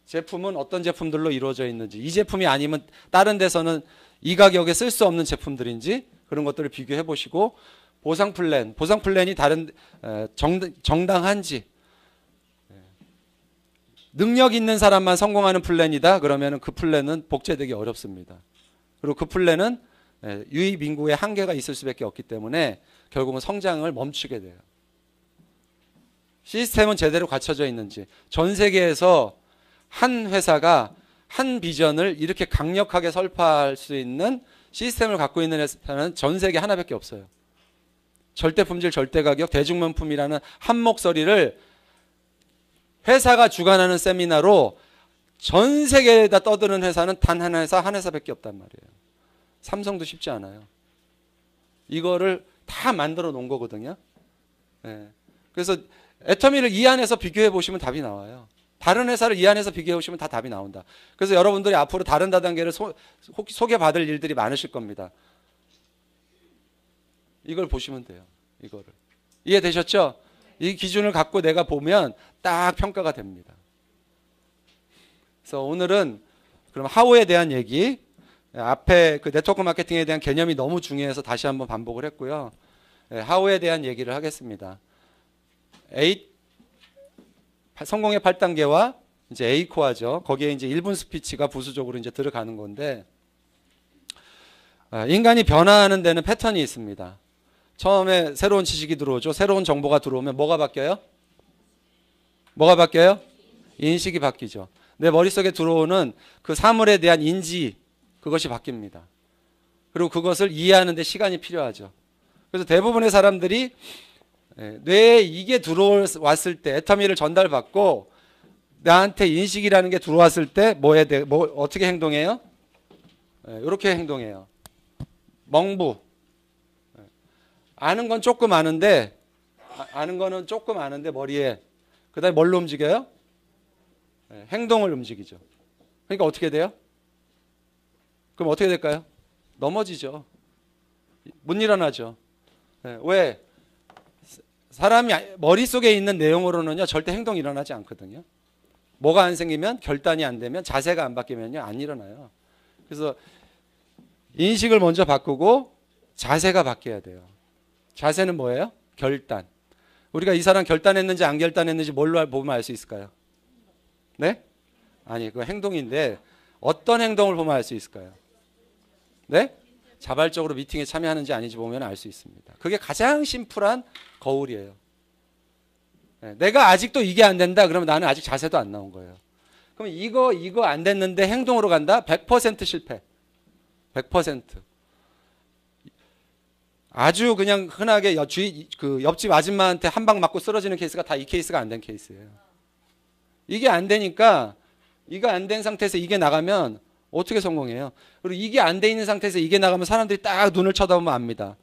Speaker 2: 제품은 어떤 제품들로 이루어져 있는지, 이 제품이 아니면 다른 데서는 이 가격에 쓸 수 없는 제품들인지, 그런 것들을 비교해 보시고, 보상 플랜이 다른 정당한지, 능력 있는 사람만 성공하는 플랜이다 그러면 그 플랜은 복제되기 어렵습니다. 그리고 그 플랜은 유입 인구의 한계가 있을 수밖에 없기 때문에 결국은 성장을 멈추게 돼요. 시스템은 제대로 갖춰져 있는지, 전 세계에서 한 회사가 한 비전을 이렇게 강력하게 설파할 수 있는 시스템을 갖고 있는 회사는 전 세계 하나밖에 없어요. 절대 품질, 절대 가격, 대중명품이라는 한 목소리를 회사가 주관하는 세미나로 전 세계에다 떠드는 회사는 단 한 회사, 한 회사밖에 없단 말이에요. 삼성도 쉽지 않아요. 이거를 다 만들어 놓은 거거든요. 네. 그래서 애터미를 이 안에서 비교해 보시면 답이 나와요. 다른 회사를 이 안에서 비교해 보시면 다 답이 나온다. 그래서 여러분들이 앞으로 다른 다단계를 소개받을 일들이 많으실 겁니다. 이걸 보시면 돼요. 이거를. 이해되셨죠? 이 기준을 갖고 내가 보면 딱 평가가 됩니다. 그래서 오늘은 그럼 하우에 대한 얘기, 앞에 그 네트워크 마케팅에 대한 개념이 너무 중요해서 다시 한번 반복을 했고요. 하우에 대한 얘기를 하겠습니다. 성공의 8단계와 이제 A코어죠. 거기에 이제 1분 스피치가 부수적으로 이제 들어가는 건데, 인간이 변화하는 데는 패턴이 있습니다. 처음에 새로운 지식이 들어오죠. 새로운 정보가 들어오면 뭐가 바뀌어요? 뭐가 바뀌어요? 인식이 바뀌죠. 내 머릿속에 들어오는 그 사물에 대한 인지, 그것이 바뀝니다. 그리고 그것을 이해하는 데 시간이 필요하죠. 그래서 대부분의 사람들이 뇌에 이게 들어왔을 때, 애터미를 전달받고 나한테 인식이라는 게 들어왔을 때 어떻게 행동해요? 이렇게 행동해요. 멍부. 아는 건 조금 아는데, 머리에. 그 다음에 뭘로 움직여요? 행동을 움직이죠. 그러니까 어떻게 돼요? 그럼 어떻게 될까요? 넘어지죠. 못 일어나죠. 왜? 사람이 머릿속에 있는 내용으로는요, 절대 행동이 일어나지 않거든요. 뭐가 안 생기면, 결단이 안 되면, 자세가 안 바뀌면요, 안 일어나요. 그래서 인식을 먼저 바꾸고 자세가 바뀌어야 돼요. 자세는 뭐예요? 결단. 우리가 이 사람 결단했는지 안 결단했는지 뭘로 보면 알 수 있을까요? 네? 아니, 그거 행동인데 어떤 행동을 보면 알 수 있을까요? 네? 자발적으로 미팅에 참여하는지 아닌지 보면 알 수 있습니다. 그게 가장 심플한 거울이에요. 네, 내가 아직도 이게 안 된다 그러면 나는 아직 자세도 안 나온 거예요. 그럼 이거 안 됐는데 행동으로 간다? 100% 실패. 100%. 아주 그냥 흔하게 옆집 아줌마한테 한 방 맞고 쓰러지는 케이스가 다 이 케이스가 안 된 케이스예요. 이게 안 되니까, 이거 안 된 상태에서 이게 나가면 어떻게 성공해요? 그리고 이게 안 돼 있는 상태에서 이게 나가면 사람들이 딱 눈을 쳐다보면 압니다.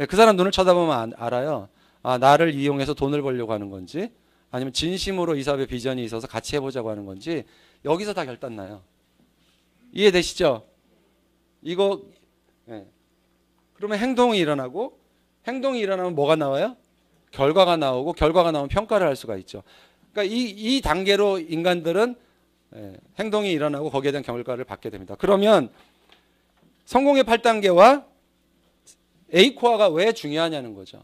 Speaker 2: 그 사람 눈을 쳐다보면 알아요. 아, 나를 이용해서 돈을 벌려고 하는 건지, 아니면 진심으로 이 사업에 비전이 있어서 같이 해보자고 하는 건지, 여기서 다 결단 나요. 이해되시죠? 이거, 네. 그러면 행동이 일어나고, 행동이 일어나면 뭐가 나와요? 결과가 나오고, 결과가 나오면 평가를 할 수가 있죠. 그러니까 이 단계로 인간들은 행동이 일어나고 거기에 대한 결과를 받게 됩니다. 그러면 성공의 8단계와 A코어가 왜 중요하냐는 거죠.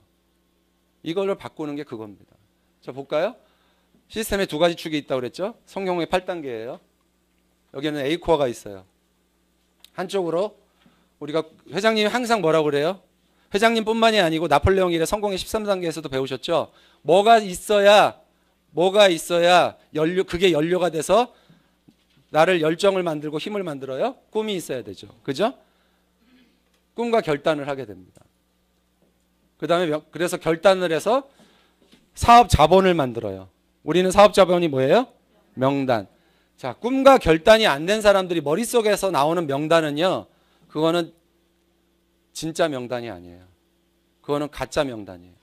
Speaker 2: 이걸로 바꾸는 게 그겁니다. 자, 볼까요? 시스템에 두 가지 축이 있다고 그랬죠. 성공의 8단계예요. 여기는 A코어가 있어요. 한쪽으로 우리가 회장님이 항상 뭐라고 그래요? 회장님뿐만이 아니고 나폴레옹 힐의 성공의 13단계에서도 배우셨죠. 뭐가 있어야 그게 연료가 돼서 나를 열정을 만들고 힘을 만들어요? 꿈이 있어야 되죠. 그죠? 꿈과 결단을 하게 됩니다. 그 다음에 그래서 결단을 해서 사업 자본을 만들어요. 우리는 사업 자본이 뭐예요? 명단. 자, 꿈과 결단이 안 된 사람들이 머릿속에서 나오는 명단은요, 그거는 진짜 명단이 아니에요. 그거는 가짜 명단이에요.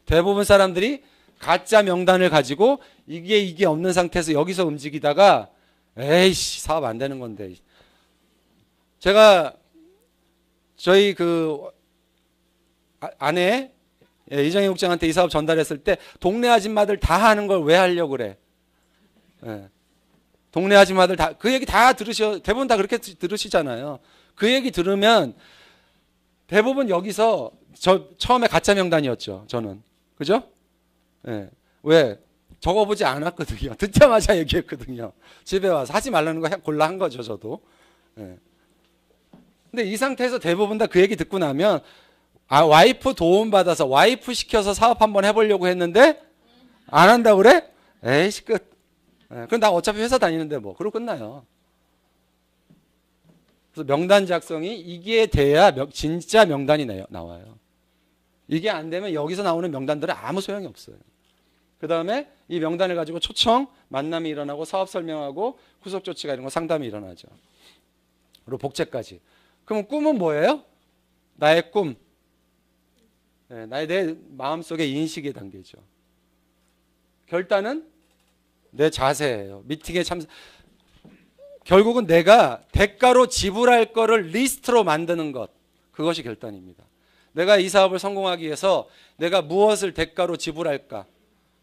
Speaker 2: 대부분 사람들이 가짜 명단을 가지고 이게 없는 상태에서 여기서 움직이다가 에이씨, 사업 안 되는 건데. 제가 저희 아내 이정희 국장한테 이 사업 전달했을 때 동네 아줌마들 다 하는 걸 왜 하려고 그래? 동네 아줌마들 다 그 얘기 다 대부분 다 그렇게 들으시잖아요. 그 얘기 들으면 대부분 여기서 처음에 가짜 명단이었죠. 저는. 그죠? 왜? 적어보지 않았거든요. 듣자마자 얘기했거든요. 집에 와서 하지 말라는 거 골라 한 거죠. 저도. 근데 이 상태에서 대부분 다 그 얘기 듣고 나면 와이프 도움 받아서 와이프 시켜서 사업 한번 해보려고 했는데 안 한다고 그래? 에이씨 끝. 그럼 나 어차피 회사 다니는데 뭐 그러고 끝나요. 그래서 명단 작성이 이게 돼야 진짜 명단이 나와요. 이게 안 되면 여기서 나오는 명단들은 아무 소용이 없어요. 그 다음에 이 명단을 가지고 초청, 만남이 일어나고 사업 설명하고 후속 조치가 이런 거 상담이 일어나죠. 그리고 복제까지. 그럼 꿈은 뭐예요? 나의 꿈. 내 마음속의 인식의 단계죠. 결단은 내 자세예요. 미팅에 참석. 결국은 내가 대가로 지불할 거를 리스트로 만드는 것. 그것이 결단입니다. 내가 이 사업을 성공하기 위해서 내가 무엇을 대가로 지불할까?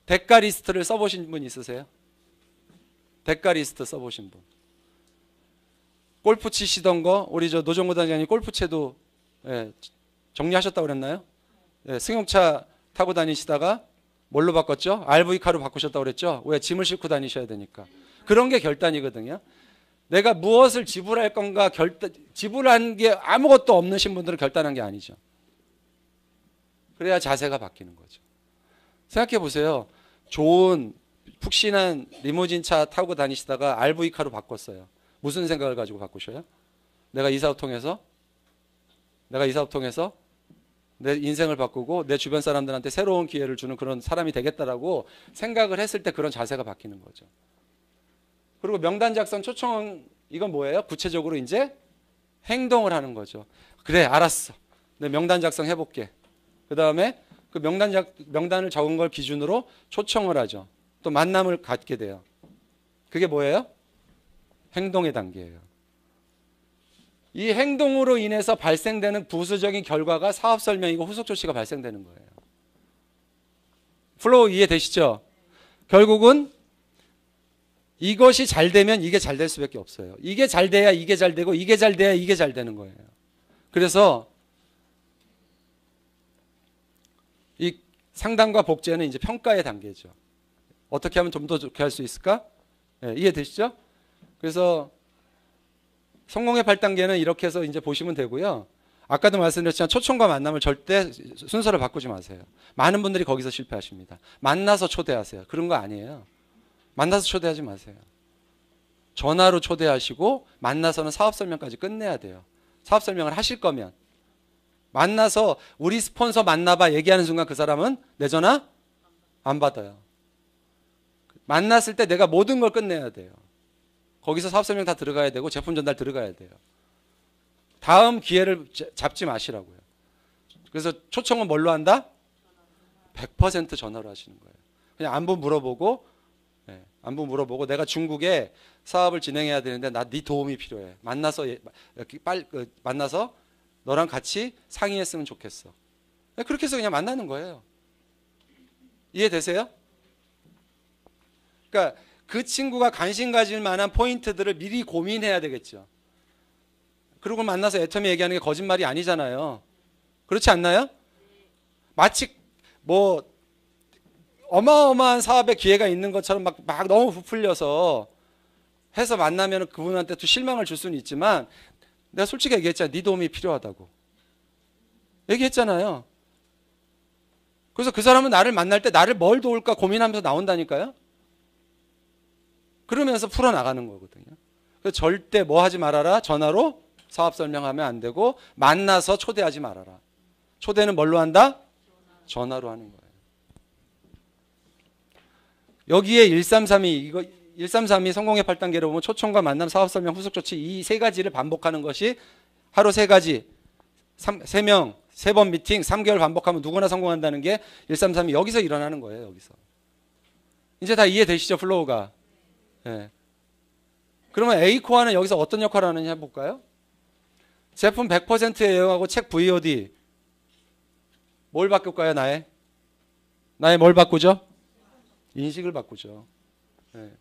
Speaker 2: 대가 리스트를 써보신 분 있으세요? 대가 리스트 써보신 분. 골프 치시던 거 우리 저 노정구 단장님 골프채도 정리하셨다고 그랬나요? 승용차 타고 다니시다가 뭘로 바꿨죠? RV카로 바꾸셨다고 그랬죠? 왜? 짐을 싣고 다니셔야 되니까. 그런 게 결단이거든요. 내가 무엇을 지불할 건가 지불한 게 아무것도 없는 신분들은 결단한 게 아니죠. 그래야 자세가 바뀌는 거죠. 생각해 보세요. 좋은 푹신한 리무진 차 타고 다니시다가 RV카로 바꿨어요. 무슨 생각을 가지고 바꾸셔요? 내가 이 사업 통해서 내 인생을 바꾸고 내 주변 사람들한테 새로운 기회를 주는 그런 사람이 되겠다라고 생각을 했을 때 그런 자세가 바뀌는 거죠. 그리고 명단 작성 초청 이건 뭐예요? 구체적으로 이제 행동을 하는 거죠. 그래 알았어. 내 명단 작성 해볼게. 그 다음에 그 명단을 적은 걸 기준으로 초청을 하죠. 또 만남을 갖게 돼요. 그게 뭐예요? 행동의 단계예요. 이 행동으로 인해서 발생되는 부수적인 결과가 사업 설명이고 후속 조치가 발생되는 거예요. 플로우 이해되시죠? 결국은 이것이 잘 되면 이게 잘 될 수밖에 없어요. 이게 잘 돼야 이게 잘 되고 이게 잘 돼야 이게 잘 되는 거예요. 그래서 이 상담과 복제는 이제 평가의 단계죠. 어떻게 하면 좀 더 좋게 할 수 있을까? 이해되시죠? 그래서 성공의 8단계는 이렇게 해서 이제 보시면 되고요. 아까도 말씀드렸지만 초청과 만남을 절대 순서를 바꾸지 마세요. 많은 분들이 거기서 실패하십니다. 만나서 초대하세요. 그런 거 아니에요. 만나서 초대하지 마세요. 전화로 초대하시고 만나서는 사업 설명까지 끝내야 돼요. 사업 설명을 하실 거면. 만나서 우리 스폰서 만나봐 얘기하는 순간 그 사람은 내 전화 안 받아요. 만났을 때 내가 모든 걸 끝내야 돼요. 거기서 사업 설명 다 들어가야 되고 제품 전달 들어가야 돼요. 다음 기회를 잡지 마시라고요. 그래서 초청은 뭘로 한다? 100% 전화로 하시는 거예요. 그냥 안부 물어보고 내가 중국에 사업을 진행해야 되는데 나 네 도움이 필요해. 만나서 너랑 같이 상의했으면 좋겠어. 그렇게 해서 그냥 만나는 거예요. 이해되세요? 그러니까 그 친구가 관심 가질 만한 포인트들을 미리 고민해야 되겠죠. 그리고 만나서 애터미 얘기하는 게 거짓말이 아니잖아요. 그렇지 않나요? 마치 뭐 어마어마한 사업에 기회가 있는 것처럼 막 너무 부풀려서 해서 만나면 그분한테 또 실망을 줄 수는 있지만 내가 솔직히 얘기했잖아요. 네 도움이 필요하다고. 얘기했잖아요. 그래서 그 사람은 나를 만날 때 나를 뭘 도울까 고민하면서 나온다니까요. 그러면서 풀어나가는 거거든요. 그래서 절대 뭐 하지 말아라. 전화로 사업 설명하면 안 되고 만나서 초대하지 말아라. 초대는 뭘로 한다? 전화로 하는 거예요. 여기에 1332 성공의 8단계로 보면 초청과 만남, 사업 설명, 후속 조치 이 세 가지를 반복하는 것이 하루 세 가지, 3명, 3번 미팅, 3개월 반복하면 누구나 성공한다는 게 1332 여기서 일어나는 거예요. 여기서. 이제 다 이해되시죠? 플로우가. 네. 그러면 A코어는 여기서 어떤 역할을 하느냐 해볼까요? 제품 100% 애용하고 책 VOD 뭘 바꿀까요? 나의 뭘 바꾸죠? 인식을 바꾸죠. 네.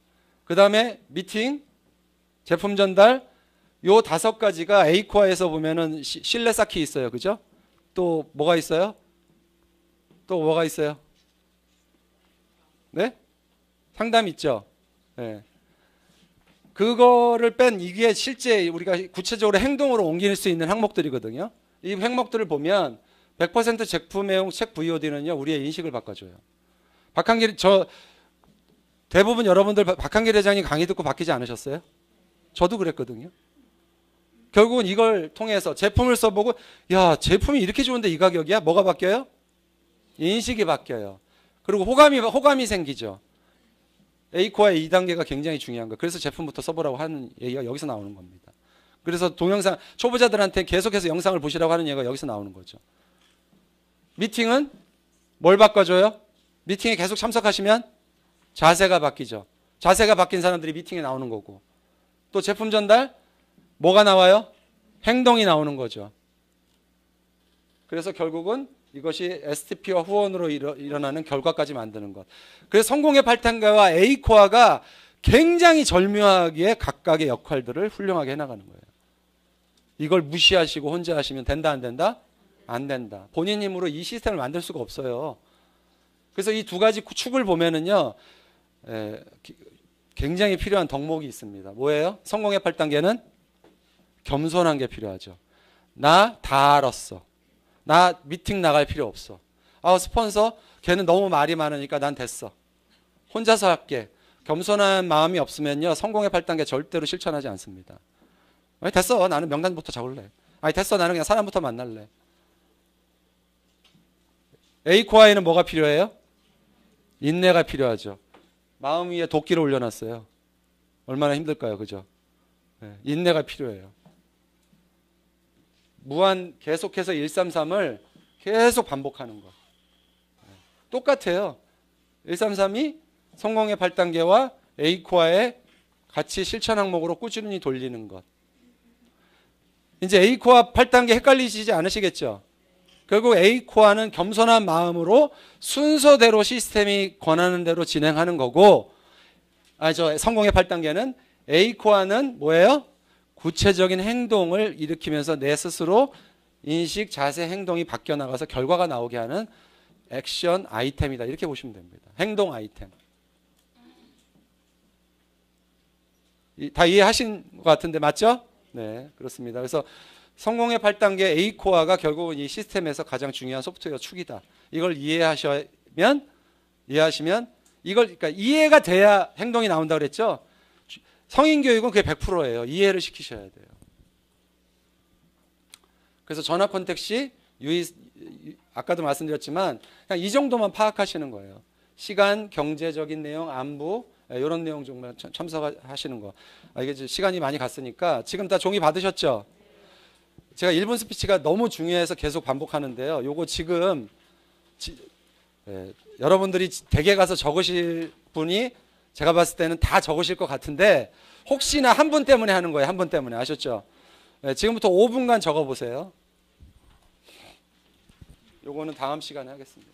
Speaker 2: 그 다음에 미팅, 제품 전달 요 5가지가 A코어에서 보면은 신뢰 쌓기 있어요. 그죠? 또 뭐가 있어요? 네? 상담 있죠? 네. 그거를 뺀 이게 실제 우리가 구체적으로 행동으로 옮길 수 있는 항목들이거든요. 이 항목들을 보면 100% 제품애용 책 VOD는요 우리의 인식을 바꿔줘요. 박한길 대부분 여러분들 박한길 회장님 강의 듣고 바뀌지 않으셨어요? 저도 그랬거든요. 결국은 이걸 통해서 제품을 써보고 야 제품이 이렇게 좋은데 이 가격이야? 뭐가 바뀌어요? 인식이 바뀌어요. 그리고 호감이 생기죠. A코어의 2단계가 굉장히 중요한 거예요. 그래서 제품부터 써보라고 하는 얘기가 여기서 나오는 겁니다. 그래서 동영상 초보자들한테 계속해서 영상을 보시라고 하는 얘기가 여기서 나오는 거죠. 미팅은 뭘 바꿔줘요? 미팅에 계속 참석하시면 자세가 바뀌죠. 자세가 바뀐 사람들이 미팅에 나오는 거고 또 제품 전달 뭐가 나와요? 행동이 나오는 거죠. 그래서 결국은 이것이 STP와 후원으로 일어나는 결과까지 만드는 것. 그래서 성공의 8단계와 A코어가 굉장히 절묘하게 각각의 역할들을 훌륭하게 해나가는 거예요. 이걸 무시하시고 혼자 하시면 된다 안 된다? 안 된다. 본인 힘으로 이 시스템을 만들 수가 없어요. 그래서 이 두 가지 축을 보면은요 굉장히 필요한 덕목이 있습니다. 뭐예요? 성공의 8단계는 겸손한 게 필요하죠. 나 다 알았어. 나 미팅 나갈 필요 없어. 스폰서 걔는 너무 말이 많으니까 난 됐어. 혼자서 할게. 겸손한 마음이 없으면요 성공의 8단계 절대로 실천하지 않습니다. 아니 됐어 나는 명단부터 잡을래. 아니 됐어 나는 그냥 사람부터 만날래. A코어에는 뭐가 필요해요? 인내가 필요하죠. 마음 위에 도끼를 올려놨어요. 얼마나 힘들까요, 그죠? 네, 인내가 필요해요. 계속해서 133을 계속 반복하는 거. 똑같아요. 133이 성공의 8단계와 A코어의 같이 실천 항목으로 꾸준히 돌리는 것. 이제 A코어 8단계 헷갈리시지 않으시겠죠? 결국 A코어는 겸손한 마음으로 순서대로 시스템이 권하는 대로 진행하는 거고 성공의 8단계는 A코어는 뭐예요? 구체적인 행동을 일으키면서 내 스스로 인식, 자세, 행동이 바뀌어 나가서 결과가 나오게 하는 액션 아이템이다. 이렇게 보시면 됩니다. 행동 아이템. 다 이해하신 것 같은데 맞죠? 네, 그렇습니다. 그래서 성공의 8단계 A코어가 결국은 이 시스템에서 가장 중요한 소프트웨어 축이다. 이걸 이해하시면 이걸 그러니까 이해가 돼야 행동이 나온다 그랬죠? 성인 교육은 그게 100%예요. 이해를 시키셔야 돼요. 그래서 전화 컨택시 아까도 말씀드렸지만 그냥 이 정도만 파악하시는 거예요. 시간, 경제적인 내용, 안부 이런 내용 정말 참석하시는 거. 이게 시간이 많이 갔으니까 지금 다 종이 받으셨죠? 제가 1분 스피치가 너무 중요해서 계속 반복하는데요. 요거 지금 여러분들이 댁에 가서 적으실 분이 제가 봤을 때는 다 적으실 것 같은데 혹시나 한 분 때문에 하는 거예요. 한 분 때문에 아셨죠? 지금부터 5분간 적어보세요. 요거는 다음 시간에 하겠습니다.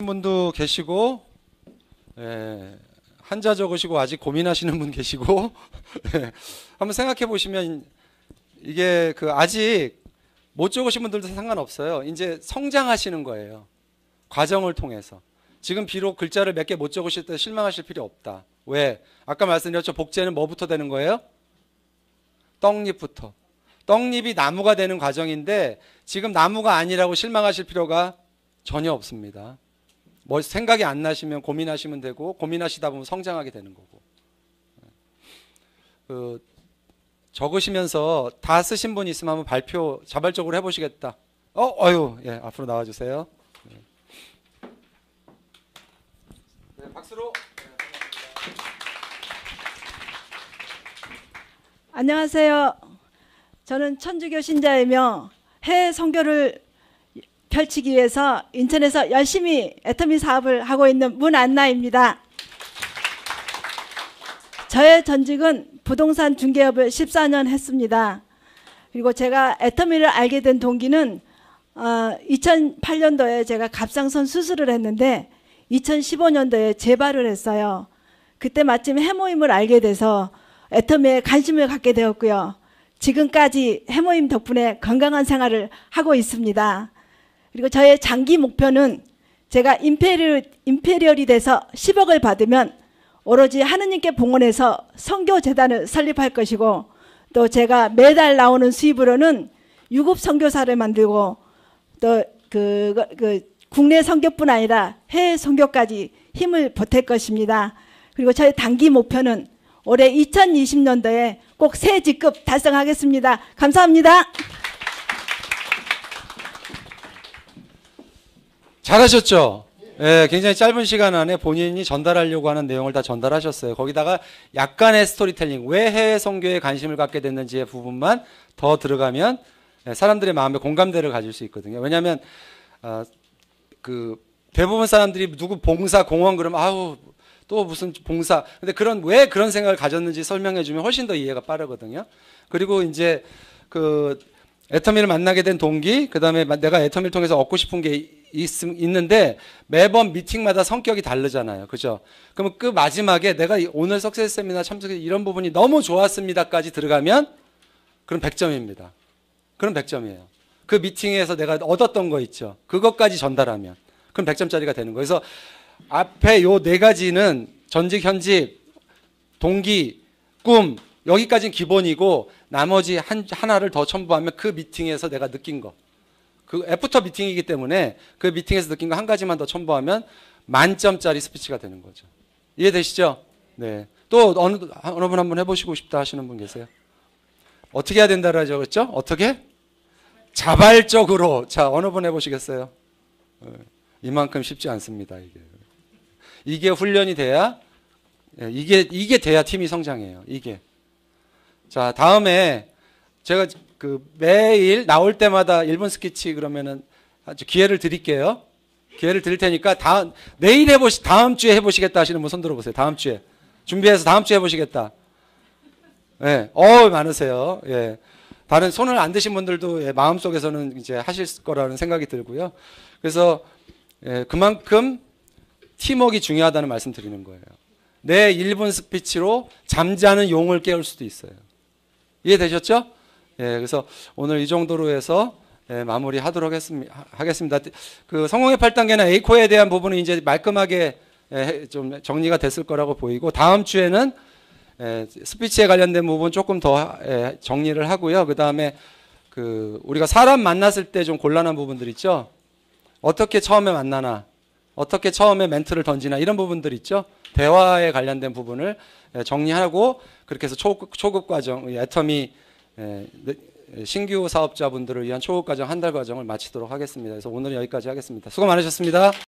Speaker 2: 분도 계시고, 한자 적으시고 아직 고민하시는 분 계시고, 한번 생각해 보시면 이게 아직 못 적으신 분들도 상관없어요. 이제 성장하시는 거예요. 과정을 통해서. 지금 비록 글자를 몇 개 못 적으실 때 실망하실 필요 없다. 왜? 아까 말씀드렸죠. 복제는 뭐부터 되는 거예요? 떡잎부터. 떡잎이 나무가 되는 과정인데 지금 나무가 아니라고 실망하실 필요가 전혀 없습니다. 뭐 생각이 안 나시면 고민하시면 되고, 고민하시다 보면 성장하게 되는 거고. 적으시면서 다 쓰신 분 있으면 한번 발표 자발적으로 해보시겠다. 예, 앞으로 나와주세요. 네, 박수로.
Speaker 3: 안녕하세요. 저는 천주교 신자이며 해외 선교를 펼치기 위해서 인천에서 열심히 애터미 사업을 하고 있는 문안나입니다. 저의 전직은 부동산 중개업을 14년 했습니다. 그리고 제가 애터미를 알게 된 동기는 2008년도에 제가 갑상선 수술을 했는데 2015년도에 재발을 했어요. 그때 마침 해모임을 알게 돼서 애터미에 관심을 갖게 되었고요. 지금까지 해모임 덕분에 건강한 생활을 하고 있습니다. 그리고 저의 장기 목표는 제가 임페리얼이 돼서 10억을 받으면 오로지 하느님께 봉헌해서 선교재단을 설립할 것이고, 또 제가 매달 나오는 수입으로는 유급 선교사를 만들고 또 국내 선교뿐 아니라 해외 선교까지 힘을 보탤 것입니다. 그리고 저의 단기 목표는 올해 2020년도에 꼭 새 직급 달성하겠습니다. 감사합니다.
Speaker 2: 잘하셨죠? 예, 굉장히 짧은 시간 안에 본인이 전달하려고 하는 내용을 다 전달하셨어요. 거기다가 약간의 스토리텔링, 왜 해외 선교에 관심을 갖게 됐는지의 부분만 더 들어가면 사람들의 마음에 공감대를 가질 수 있거든요. 왜냐하면 대부분 사람들이 누구 봉사, 공헌 그러면 아우 또 무슨 봉사. 근데 왜 그런 생각을 가졌는지 설명해 주면 훨씬 더 이해가 빠르거든요. 그리고 이제 애터미를 만나게 된 동기, 그 다음에 내가 애터미를 통해서 얻고 싶은 게 있는데 매번 미팅마다 성격이 다르잖아요. 그죠? 그러면 마지막에 내가 오늘 석세스 세미나 참석해서 이런 부분이 너무 좋았습니다까지 들어가면 그럼 100점입니다. 그럼 100점이에요. 그 미팅에서 내가 얻었던 거 있죠. 그것까지 전달하면. 그럼 100점짜리가 되는 거예요. 그래서 앞에 요 4가지는 전직, 현직, 동기, 꿈, 여기까지는 기본이고 나머지 하나를 더 첨부하면 그 미팅에서 내가 느낀 거. 애프터 미팅이기 때문에 그 미팅에서 느낀 거 한 가지만 더 첨부하면 만점짜리 스피치가 되는 거죠. 이해되시죠? 네. 또 어느 분 한번 해보시고 싶다 하시는 분 계세요? 어떻게 해야 된다고 적었죠? 어떻게? 자발적으로. 자, 어느 분 해보시겠어요? 이만큼 쉽지 않습니다. 이게 훈련이 돼야, 이게 돼야 팀이 성장해요. 이게. 자, 다음에 제가 매일 나올 때마다 1분 스케치 그러면은 아주 기회를 드릴게요. 기회를 드릴 테니까 다음 주에 해보시겠다 하시는 분 손 들어보세요. 다음 주에. 준비해서 다음 주에 해보시겠다. 예. 많으세요. 예. 다른 손을 안 드신 분들도 마음속에서는 이제 하실 거라는 생각이 들고요. 그래서 그만큼 팀워크가 중요하다는 말씀 드리는 거예요. 내 1분 스피치로 잠자는 용을 깨울 수도 있어요. 이해되셨죠? 그래서 오늘 이 정도로 해서 마무리하도록 하겠습니다. 성공의 8단계나 에이코에 대한 부분은 이제 말끔하게 좀 정리가 됐을 거라고 보이고, 다음 주에는 스피치에 관련된 부분 조금 더 정리를 하고요. 그 다음에 우리가 사람 만났을 때 좀 곤란한 부분들 있죠. 어떻게 처음에 만나나, 어떻게 처음에 멘트를 던지나, 이런 부분들 있죠. 대화에 관련된 부분을 정리하고, 그렇게 해서 초급 과정, 애터미 신규 사업자분들을 위한 초급 과정 1달 과정을 마치도록 하겠습니다. 그래서 오늘은 여기까지 하겠습니다. 수고 많으셨습니다.